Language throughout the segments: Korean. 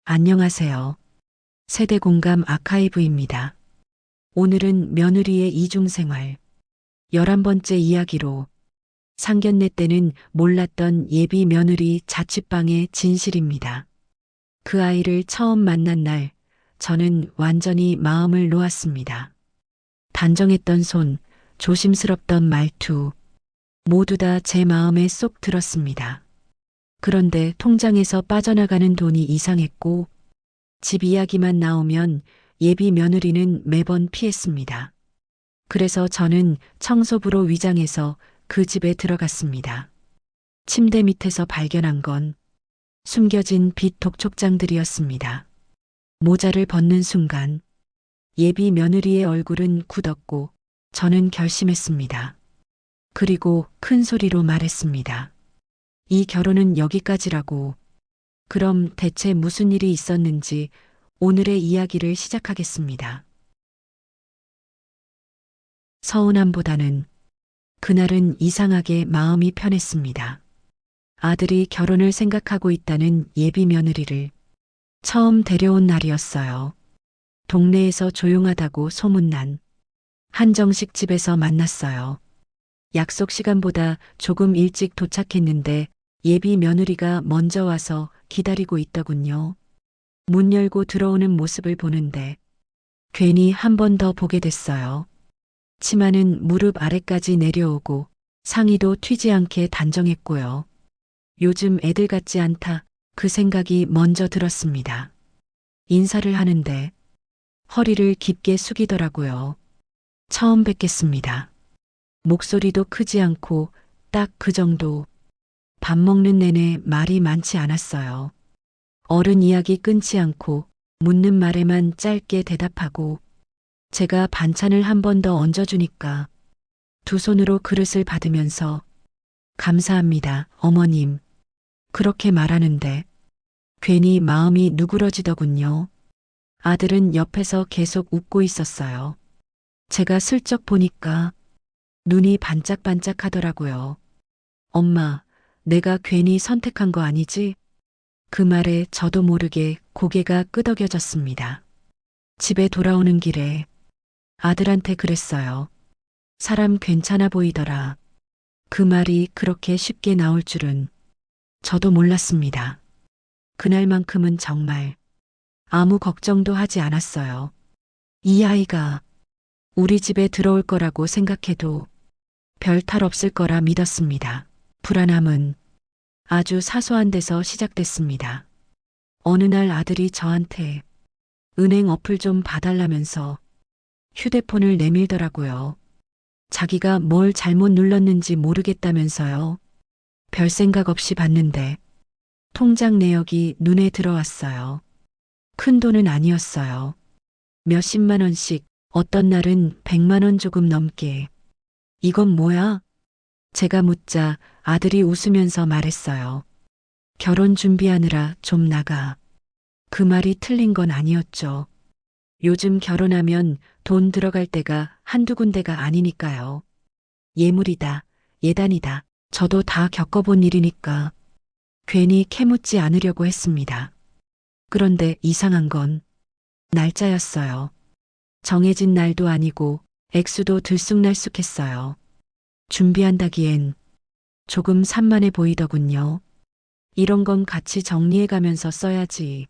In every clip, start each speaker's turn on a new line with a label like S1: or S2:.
S1: 안녕하세요. 세대공감 아카이브입니다. 오늘은 며느리의 이중생활 11번째 이야기로 상견례 때는 몰랐던 예비 며느리 자취방의 진실입니다. 그 아이를 처음 만난 날 저는 완전히 마음을 놓았습니다. 단정했던 손, 조심스럽던 말투 모두 다 제 마음에 쏙 들었습니다. 그런데 통장에서 빠져나가는 돈이 이상했고 집 이야기만 나오면 예비 며느리는 매번 피했습니다. 그래서 저는 청소부로 위장해서 그 집에 들어갔습니다. 침대 밑에서 발견한 건 숨겨진 빛 독촉장들이었습니다. 모자를 벗는 순간 예비 며느리의 얼굴은 굳었고 저는 결심했습니다. 그리고 큰 소리로 말했습니다. 이 결혼은 여기까지라고. 그럼 대체 무슨 일이 있었는지 오늘의 이야기를 시작하겠습니다. 서운함보다는 그날은 이상하게 마음이 편했습니다. 아들이 결혼을 생각하고 있다는 예비 며느리를 처음 데려온 날이었어요. 동네에서 조용하다고 소문난 한정식 집에서 만났어요. 약속 시간보다 조금 일찍 도착했는데 예비 며느리가 먼저 와서 기다리고 있더군요. 문 열고 들어오는 모습을 보는데 괜히 한 번 더 보게 됐어요. 치마는 무릎 아래까지 내려오고 상의도 튀지 않게 단정했고요. 요즘 애들 같지 않다 그 생각이 먼저 들었습니다. 인사를 하는데 허리를 깊게 숙이더라고요. 처음 뵙겠습니다. 목소리도 크지 않고 딱 그 정도. 밥 먹는 내내 말이 많지 않았어요. 어른 이야기 끊지 않고 묻는 말에만 짧게 대답하고 제가 반찬을 한 번 더 얹어주니까 두 손으로 그릇을 받으면서 감사합니다, 어머님. 그렇게 말하는데 괜히 마음이 누그러지더군요. 아들은 옆에서 계속 웃고 있었어요. 제가 슬쩍 보니까 눈이 반짝반짝 하더라고요. 엄마, 내가 괜히 선택한 거 아니지? 그 말에 저도 모르게 고개가 끄덕여졌습니다. 집에 돌아오는 길에 아들한테 그랬어요. 사람 괜찮아 보이더라. 그 말이 그렇게 쉽게 나올 줄은 저도 몰랐습니다. 그날만큼은 정말 아무 걱정도 하지 않았어요. 이 아이가 우리 집에 들어올 거라고 생각해도 별 탈 없을 거라 믿었습니다. 불안함은 아주 사소한 데서 시작됐습니다. 어느 날 아들이 저한테 은행 어플 좀 봐달라면서 휴대폰을 내밀더라고요. 자기가 뭘 잘못 눌렀는지 모르겠다면서요. 별 생각 없이 봤는데 통장 내역이 눈에 들어왔어요. 큰 돈은 아니었어요. 몇십만 원씩, 어떤 날은 100만 원 조금 넘게. 이건 뭐야? 제가 묻자 아들이 웃으면서 말했어요. 결혼 준비하느라 좀 나가. 그 말이 틀린 건 아니었죠. 요즘 결혼하면 돈 들어갈 때가 한두 군데가 아니니까요. 예물이다, 예단이다. 저도 다 겪어본 일이니까 괜히 캐묻지 않으려고 했습니다. 그런데 이상한 건 날짜였어요. 정해진 날도 아니고 액수도 들쑥날쑥했어요. 준비한다기엔 조금 산만해 보이더군요. 이런 건 같이 정리해가면서 써야지.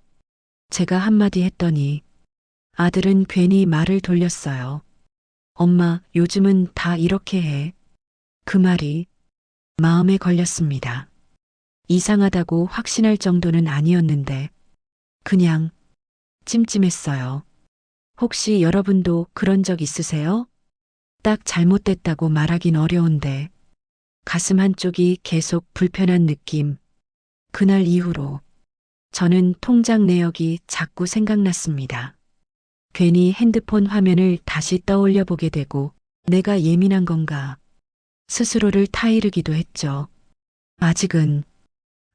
S1: 제가 한마디 했더니 아들은 괜히 말을 돌렸어요. 엄마, 요즘은 다 이렇게 해. 그 말이 마음에 걸렸습니다. 이상하다고 확신할 정도는 아니었는데 그냥 찜찜했어요. 혹시 여러분도 그런 적 있으세요? 딱 잘못됐다고 말하긴 어려운데 가슴 한쪽이 계속 불편한 느낌. 그날 이후로 저는 통장 내역이 자꾸 생각났습니다. 괜히 핸드폰 화면을 다시 떠올려 보게 되고 내가 예민한 건가 스스로를 타이르기도 했죠. 아직은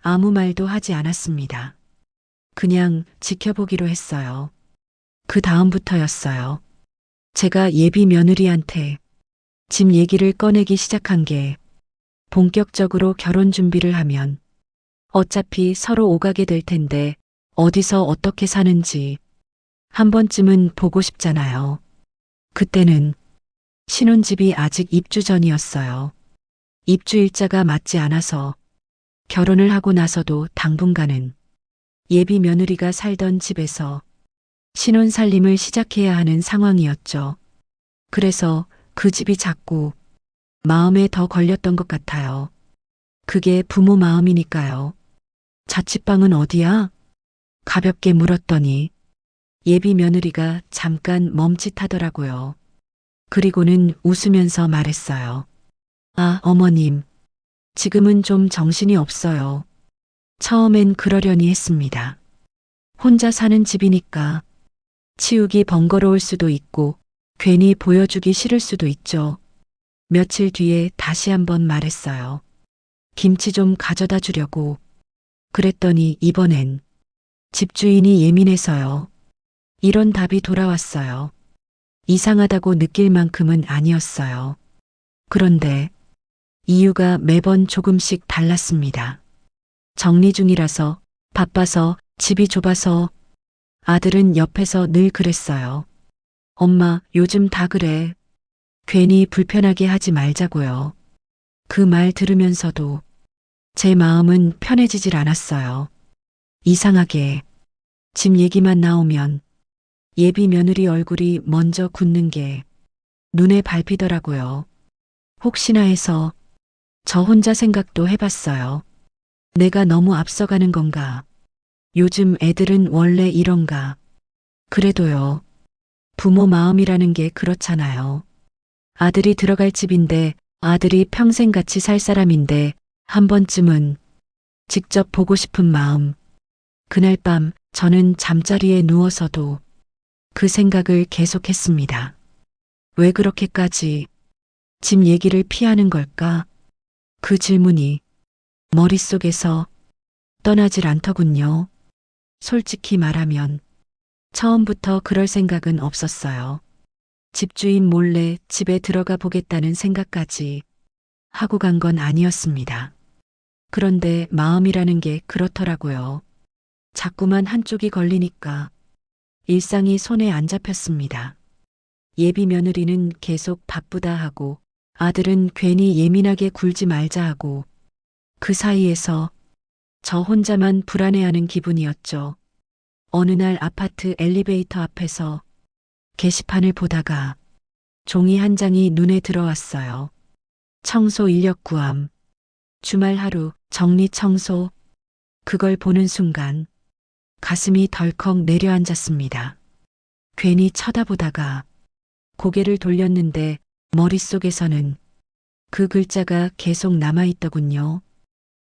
S1: 아무 말도 하지 않았습니다. 그냥 지켜보기로 했어요. 그 다음부터였어요. 제가 예비 며느리한테 집 얘기를 꺼내기 시작한 게 본격적으로 결혼 준비를 하면 어차피 서로 오가게 될 텐데 어디서 어떻게 사는지 한 번쯤은 보고 싶잖아요. 그때는 신혼집이 아직 입주 전이었어요. 입주 일자가 맞지 않아서 결혼을 하고 나서도 당분간은 예비 며느리가 살던 집에서 신혼 살림을 시작해야 하는 상황이었죠. 그래서 그 집이 자꾸 마음에 더 걸렸던 것 같아요. 그게 부모 마음이니까요. 자취방은 어디야? 가볍게 물었더니 예비 며느리가 잠깐 멈칫하더라고요. 그리고는 웃으면서 말했어요. 아, 어머님. 지금은 좀 정신이 없어요. 처음엔 그러려니 했습니다. 혼자 사는 집이니까 치우기 번거로울 수도 있고 괜히 보여주기 싫을 수도 있죠. 며칠 뒤에 다시 한번 말했어요. 김치 좀 가져다 주려고. 그랬더니 이번엔 집주인이 예민해서요. 이런 답이 돌아왔어요. 이상하다고 느낄 만큼은 아니었어요. 그런데 이유가 매번 조금씩 달랐습니다. 정리 중이라서, 바빠서, 집이 좁아서. 아들은 옆에서 늘 그랬어요. 엄마, 요즘 다 그래. 괜히 불편하게 하지 말자고요. 그 말 들으면서도 제 마음은 편해지질 않았어요. 이상하게 집 얘기만 나오면 예비 며느리 얼굴이 먼저 굳는 게 눈에 밟히더라고요. 혹시나 해서 저 혼자 생각도 해봤어요. 내가 너무 앞서가는 건가? 요즘 애들은 원래 이런가? 그래도요. 부모 마음이라는 게 그렇잖아요. 아들이 들어갈 집인데 아들이 평생 같이 살 사람인데 한 번쯤은 직접 보고 싶은 마음. 그날 밤 저는 잠자리에 누워서도 그 생각을 계속했습니다. 왜 그렇게까지 집 얘기를 피하는 걸까? 그 질문이 머릿속에서 떠나질 않더군요. 솔직히 말하면 처음부터 그럴 생각은 없었어요. 집주인 몰래 집에 들어가 보겠다는 생각까지 하고 간 건 아니었습니다. 그런데 마음이라는 게 그렇더라고요. 자꾸만 한쪽이 걸리니까 일상이 손에 안 잡혔습니다. 예비 며느리는 계속 바쁘다 하고 아들은 괜히 예민하게 굴지 말자 하고 그 사이에서 저 혼자만 불안해하는 기분이었죠. 어느 날 아파트 엘리베이터 앞에서 게시판을 보다가 종이 한 장이 눈에 들어왔어요. 청소 인력 구함. 주말 하루 정리 청소. 그걸 보는 순간 가슴이 덜컥 내려앉았습니다. 괜히 쳐다보다가 고개를 돌렸는데 머릿속에서는 그 글자가 계속 남아있더군요.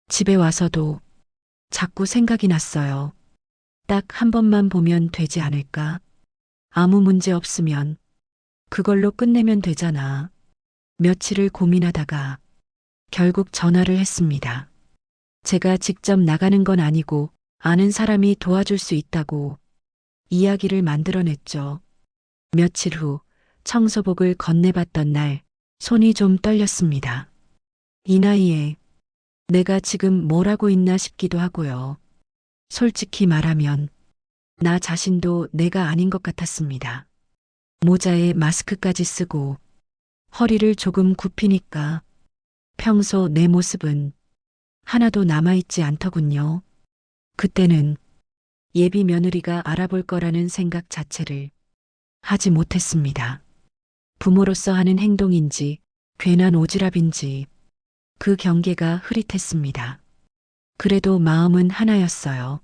S1: 집에 와서도 자꾸 생각이 났어요. 딱 한 번만 보면 되지 않을까? 아무 문제 없으면 그걸로 끝내면 되잖아. 며칠을 고민하다가 결국 전화를 했습니다. 제가 직접 나가는 건 아니고 아는 사람이 도와줄 수 있다고 이야기를 만들어냈죠. 며칠 후 청소복을 건네봤던 날 손이 좀 떨렸습니다. 이 나이에 내가 지금 뭘 하고 있나 싶기도 하고요. 솔직히 말하면 나 자신도 내가 아닌 것 같았습니다. 모자에 마스크까지 쓰고 허리를 조금 굽히니까 평소 내 모습은 하나도 남아있지 않더군요. 그때는 예비 며느리가 알아볼 거라는 생각 자체를 하지 못했습니다. 부모로서 하는 행동인지 괜한 오지랖인지 그 경계가 흐릿했습니다. 그래도 마음은 하나였어요.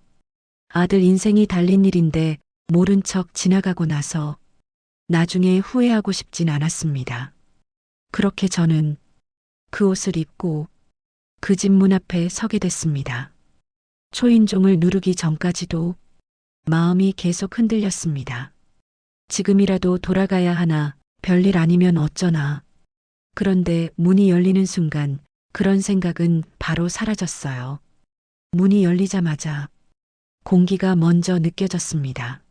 S1: 아들 인생이 달린 일인데 모른 척 지나가고 나서 나중에 후회하고 싶진 않았습니다. 그렇게 저는 그 옷을 입고 그 집 문 앞에 서게 됐습니다. 초인종을 누르기 전까지도 마음이 계속 흔들렸습니다. 지금이라도 돌아가야 하나, 별일 아니면 어쩌나. 그런데 문이 열리는 순간 그런 생각은 바로 사라졌어요. 문이 열리자마자 공기가 먼저 느껴졌습니다.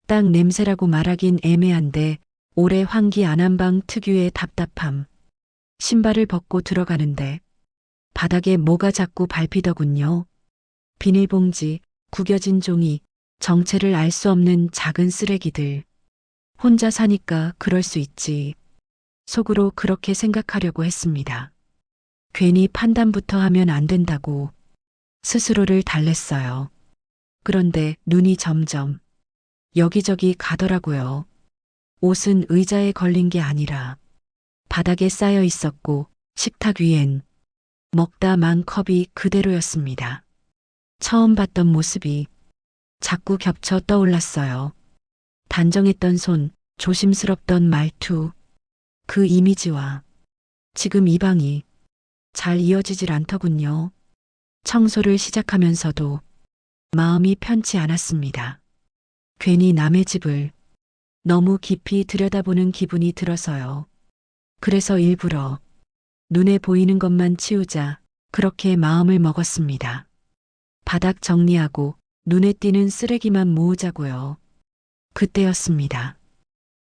S1: 딱 냄새라고 말하긴 애매한데 오래 환기 안 한 방 특유의 답답함. 신발을 벗고 들어가는데 바닥에 뭐가 자꾸 밟히더군요. 비닐봉지, 구겨진 종이, 정체를 알 수 없는 작은 쓰레기들. 혼자 사니까 그럴 수 있지. 속으로 그렇게 생각하려고 했습니다. 괜히 판단부터 하면 안 된다고 스스로를 달랬어요. 그런데 눈이 점점 여기저기 가더라고요. 옷은 의자에 걸린 게 아니라 바닥에 쌓여 있었고 식탁 위엔 먹다 만 컵이 그대로였습니다. 처음 봤던 모습이 자꾸 겹쳐 떠올랐어요. 단정했던 손, 조심스럽던 말투, 그 이미지와 지금 이 방이 잘 이어지질 않더군요. 청소를 시작하면서도 마음이 편치 않았습니다. 괜히 남의 집을 너무 깊이 들여다보는 기분이 들어서요. 그래서 일부러 눈에 보이는 것만 치우자 그렇게 마음을 먹었습니다. 바닥 정리하고 눈에 띄는 쓰레기만 모으자고요. 그때였습니다.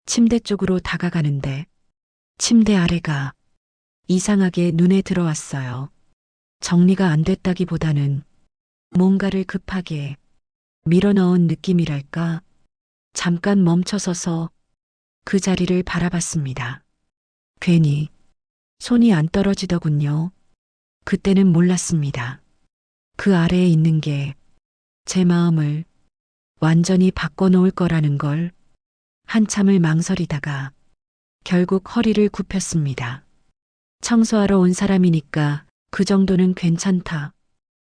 S1: 침대 쪽으로 다가가는데 침대 아래가 이상하게 눈에 들어왔어요. 정리가 안 됐다기보다는 뭔가를 급하게 밀어넣은 느낌이랄까. 잠깐 멈춰서서 그 자리를 바라봤습니다. 괜히 손이 안 떨어지더군요. 그때는 몰랐습니다. 그 아래에 있는 게 제 마음을 완전히 바꿔놓을 거라는 걸. 한참을 망설이다가 결국 허리를 굽혔습니다. 청소하러 온 사람이니까 그 정도는 괜찮다.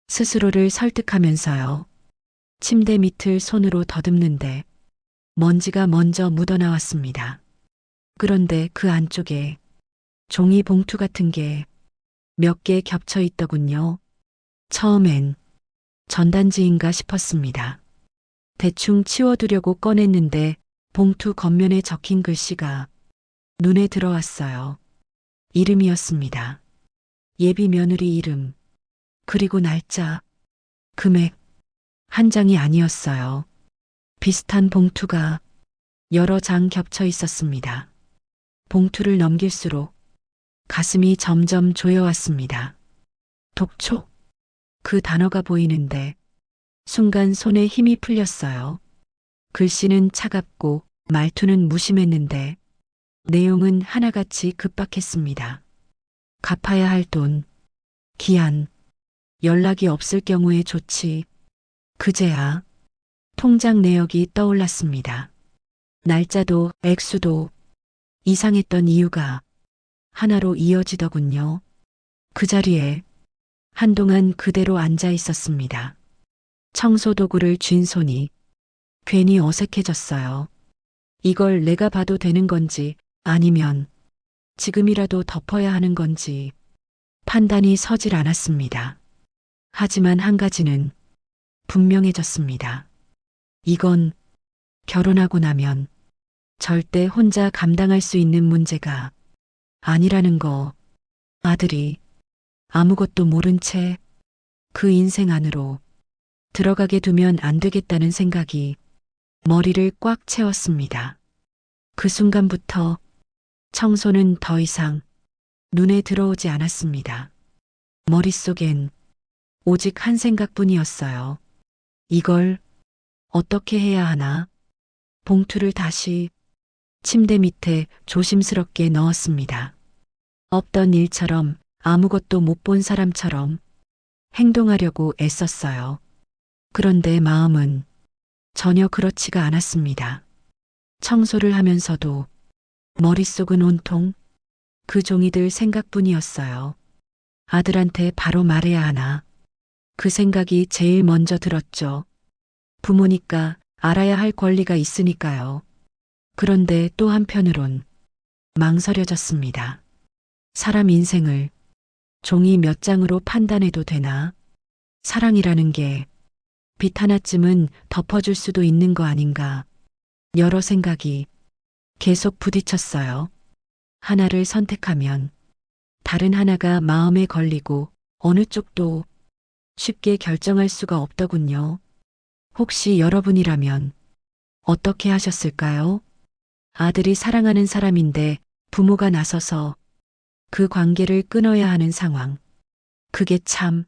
S1: 스스로를 설득하면서요. 침대 밑을 손으로 더듬는데 먼지가 먼저 묻어나왔습니다. 그런데 그 안쪽에 종이 봉투 같은 게 몇 개 겹쳐 있더군요. 처음엔 전단지인가 싶었습니다. 대충 치워두려고 꺼냈는데 봉투 겉면에 적힌 글씨가 눈에 들어왔어요. 이름이었습니다. 예비 며느리 이름, 그리고 날짜, 금액, 한 장이 아니었어요. 비슷한 봉투가 여러 장 겹쳐 있었습니다. 봉투를 넘길수록 가슴이 점점 조여왔습니다. 독촉, 그 단어가 보이는데 순간 손에 힘이 풀렸어요. 글씨는 차갑고 말투는 무심했는데 내용은 하나같이 급박했습니다. 갚아야 할 돈, 기한, 연락이 없을 경우의 조치, 그제야 통장 내역이 떠올랐습니다. 날짜도 액수도 이상했던 이유가 하나로 이어지더군요. 그 자리에 한동안 그대로 앉아 있었습니다. 청소도구를 쥔 손이 괜히 어색해졌어요. 이걸 내가 봐도 되는 건지 아니면 지금이라도 덮어야 하는 건지 판단이 서질 않았습니다. 하지만 한 가지는 분명해졌습니다. 이건 결혼하고 나면 절대 혼자 감당할 수 있는 문제가 아니라는 거. 아들이 아무것도 모른 채 그 인생 안으로 들어가게 두면 안 되겠다는 생각이 머리를 꽉 채웠습니다. 그 순간부터 청소는 더 이상 눈에 들어오지 않았습니다. 머릿속엔 오직 한 생각뿐이었어요. 이걸 어떻게 해야 하나? 봉투를 다시 침대 밑에 조심스럽게 넣었습니다. 없던 일처럼, 아무것도 못 본 사람처럼 행동하려고 애썼어요. 그런데 마음은 전혀 그렇지가 않았습니다. 청소를 하면서도 머릿속은 온통 그 종이들 생각뿐이었어요. 아들한테 바로 말해야 하나. 그 생각이 제일 먼저 들었죠. 부모니까 알아야 할 권리가 있으니까요. 그런데 또 한편으론 망설여졌습니다. 사람 인생을 종이 몇 장으로 판단해도 되나? 사랑이라는 게 빛 하나쯤은 덮어줄 수도 있는 거 아닌가? 여러 생각이 계속 부딪혔어요. 하나를 선택하면 다른 하나가 마음에 걸리고 어느 쪽도 쉽게 결정할 수가 없더군요. 혹시 여러분이라면 어떻게 하셨을까요? 아들이 사랑하는 사람인데 부모가 나서서 그 관계를 끊어야 하는 상황. 그게 참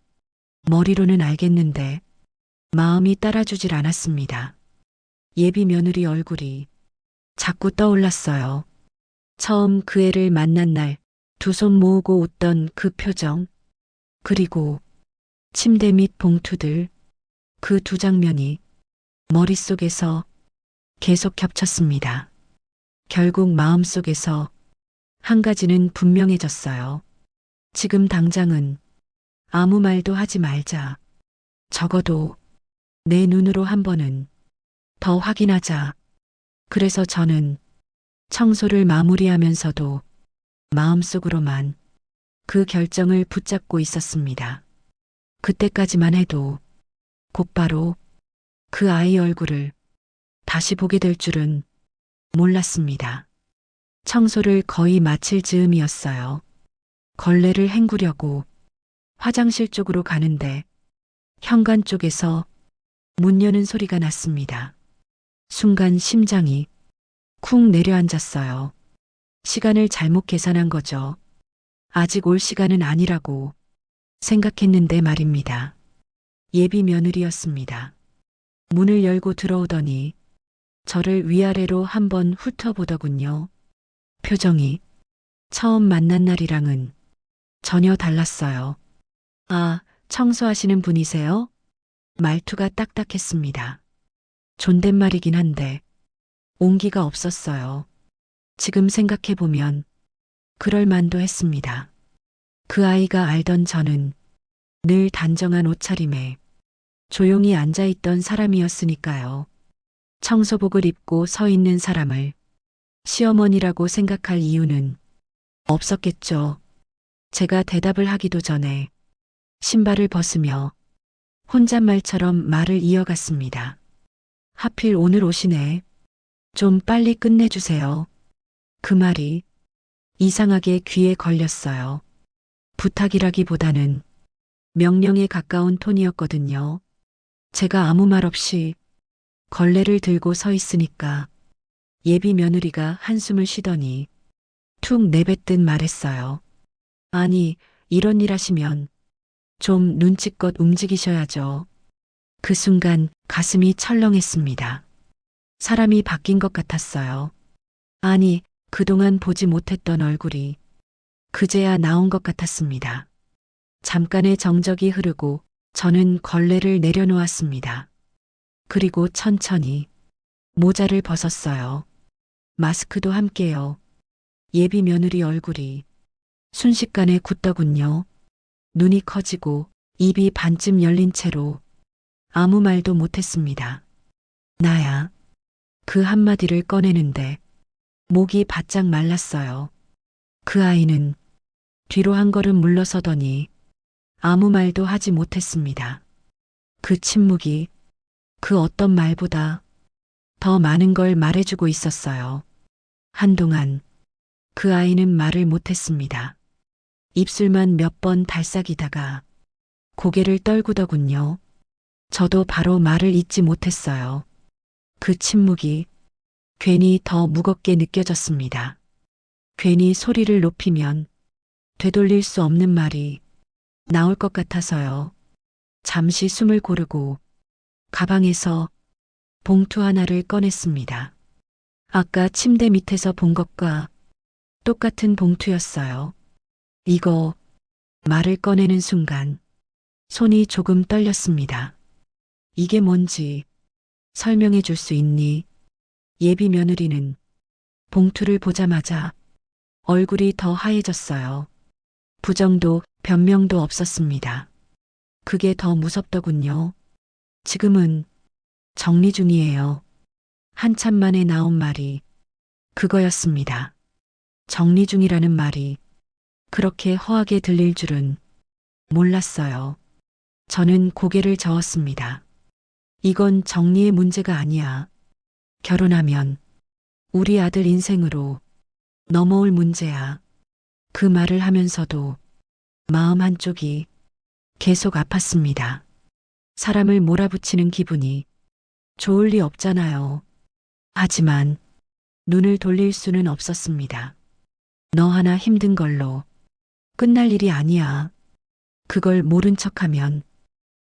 S1: 머리로는 알겠는데 마음이 따라주질 않았습니다. 예비 며느리 얼굴이 자꾸 떠올랐어요. 처음 그 애를 만난 날 두 손 모으고 웃던 그 표정, 그리고 침대 밑 봉투들, 그 두 장면이 머릿속에서 계속 겹쳤습니다. 결국 마음속에서 한 가지는 분명해졌어요. 지금 당장은 아무 말도 하지 말자. 적어도 내 눈으로 한 번은 더 확인하자. 그래서 저는 청소를 마무리하면서도 마음속으로만 그 결정을 붙잡고 있었습니다. 그때까지만 해도 곧바로 그 아이 얼굴을 다시 보게 될 줄은 몰랐습니다. 청소를 거의 마칠 즈음이었어요. 걸레를 헹구려고 화장실 쪽으로 가는데 현관 쪽에서 문 여는 소리가 났습니다. 순간 심장이 쿵 내려앉았어요. 시간을 잘못 계산한 거죠. 아직 올 시간은 아니라고 생각했는데 말입니다. 예비 며느리였습니다. 문을 열고 들어오더니 저를 위아래로 한번 훑어보더군요. 표정이 처음 만난 날이랑은 전혀 달랐어요. 아, 청소하시는 분이세요? 말투가 딱딱했습니다. 존댓말이긴 한데 온기가 없었어요. 지금 생각해보면 그럴 만도 했습니다. 그 아이가 알던 저는 늘 단정한 옷차림에 조용히 앉아있던 사람이었으니까요. 청소복을 입고 서 있는 사람을 시어머니라고 생각할 이유는 없었겠죠. 제가 대답을 하기도 전에 신발을 벗으며 혼잣말처럼 말을 이어갔습니다. 하필 오늘 오시네. 좀 빨리 끝내주세요. 그 말이 이상하게 귀에 걸렸어요. 부탁이라기보다는 명령에 가까운 톤이었거든요. 제가 아무 말 없이 걸레를 들고 서 있으니까 예비 며느리가 한숨을 쉬더니 툭 내뱉듯 말했어요. 아니, 이런 일 하시면 좀 눈치껏 움직이셔야죠. 그 순간 가슴이 철렁했습니다. 사람이 바뀐 것 같았어요. 아니, 그동안 보지 못했던 얼굴이 그제야 나온 것 같았습니다. 잠깐의 정적이 흐르고 저는 걸레를 내려놓았습니다. 그리고 천천히 모자를 벗었어요. 마스크도 함께요. 예비 며느리 얼굴이 순식간에 굳더군요. 눈이 커지고 입이 반쯤 열린 채로 아무 말도 못했습니다. 나야. 그 한마디를 꺼내는데 목이 바짝 말랐어요. 그 아이는 뒤로 한 걸음 물러서더니 아무 말도 하지 못했습니다. 그 침묵이 그 어떤 말보다 더 많은 걸 말해주고 있었어요. 한동안 그 아이는 말을 못했습니다. 입술만 몇 번 달싹이다가 고개를 떨구더군요. 저도 바로 말을 잇지 못했어요. 그 침묵이 괜히 더 무겁게 느껴졌습니다. 괜히 소리를 높이면 되돌릴 수 없는 말이 나올 것 같아서요. 잠시 숨을 고르고 가방에서 봉투 하나를 꺼냈습니다. 아까 침대 밑에서 본 것과 똑같은 봉투였어요. 이거, 말을 꺼내는 순간 손이 조금 떨렸습니다. 이게 뭔지 설명해 줄 수 있니? 예비 며느리는 봉투를 보자마자 얼굴이 더 하얘졌어요. 부정도 변명도 없었습니다. 그게 더 무섭더군요. 지금은 정리 중이에요. 한참 만에 나온 말이 그거였습니다. 정리 중이라는 말이 그렇게 허하게 들릴 줄은 몰랐어요. 저는 고개를 저었습니다. 이건 정리의 문제가 아니야. 결혼하면 우리 아들 인생으로 넘어올 문제야. 그 말을 하면서도 마음 한쪽이 계속 아팠습니다. 사람을 몰아붙이는 기분이 좋을 리 없잖아요. 하지만 눈을 돌릴 수는 없었습니다. 너 하나 힘든 걸로 끝날 일이 아니야. 그걸 모른 척하면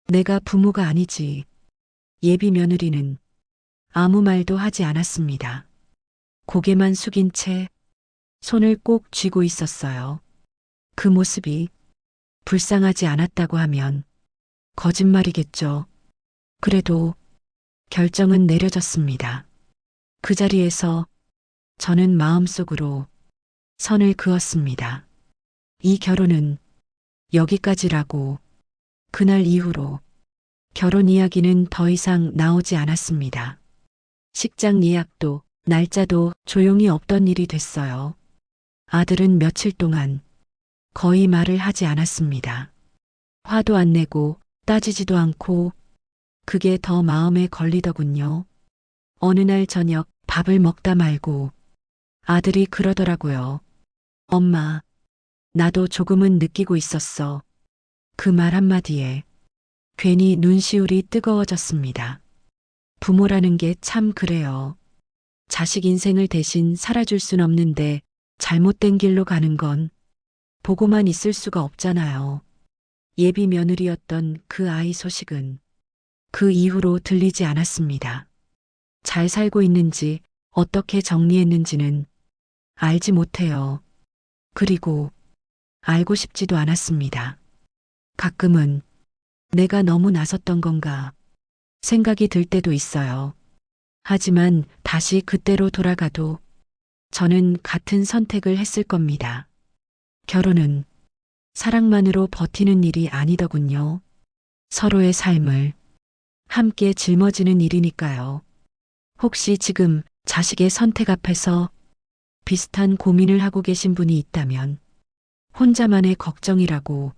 S1: 내가 부모가 아니지. 예비 며느리는 아무 말도 하지 않았습니다. 고개만 숙인 채 손을 꼭 쥐고 있었어요. 그 모습이 불쌍하지 않았다고 하면 거짓말이겠죠. 그래도 결정은 내려졌습니다. 그 자리에서 저는 마음속으로 선을 그었습니다. 이 결혼은 여기까지라고. 그날 이후로 결혼 이야기는 더 이상 나오지 않았습니다. 식장 예약도 날짜도 조용히 없던 일이 됐어요. 아들은 며칠 동안 거의 말을 하지 않았습니다. 화도 안 내고 따지지도 않고 그게 더 마음에 걸리더군요. 어느 날 저녁 밥을 먹다 말고 아들이 그러더라고요. 엄마, 나도 조금은 느끼고 있었어. 그 말 한마디에 괜히 눈시울이 뜨거워졌습니다. 부모라는 게 참 그래요. 자식 인생을 대신 살아줄 순 없는데 잘못된 길로 가는 건 보고만 있을 수가 없잖아요. 예비 며느리였던 그 아이 소식은 그 이후로 들리지 않았습니다. 잘 살고 있는지 어떻게 정리했는지는 알지 못해요. 그리고 알고 싶지도 않았습니다. 가끔은 내가 너무 나섰던 건가 생각이 들 때도 있어요. 하지만 다시 그때로 돌아가도 저는 같은 선택을 했을 겁니다. 결혼은 사랑만으로 버티는 일이 아니더군요. 서로의 삶을 함께 짊어지는 일이니까요. 혹시 지금 자식의 선택 앞에서 비슷한 고민을 하고 계신 분이 있다면 혼자만의 걱정이라고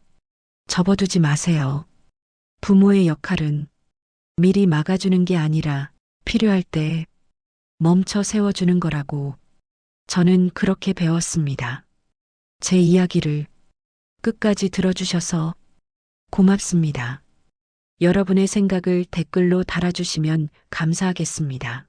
S1: 접어두지 마세요. 부모의 역할은 미리 막아주는 게 아니라 필요할 때 멈춰 세워주는 거라고 저는 그렇게 배웠습니다. 제 이야기를 끝까지 들어주셔서 고맙습니다. 여러분의 생각을 댓글로 달아주시면 감사하겠습니다.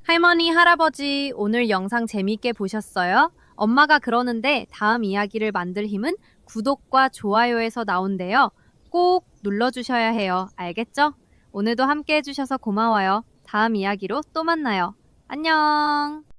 S2: 할머니, 할아버지, 오늘 영상 재밌게 보셨어요? 엄마가 그러는데 다음 이야기를 만들 힘은 구독과 좋아요에서 나온대요. 꼭 눌러주셔야 해요. 알겠죠? 오늘도 함께 해주셔서 고마워요. 다음 이야기로 또 만나요. 안녕!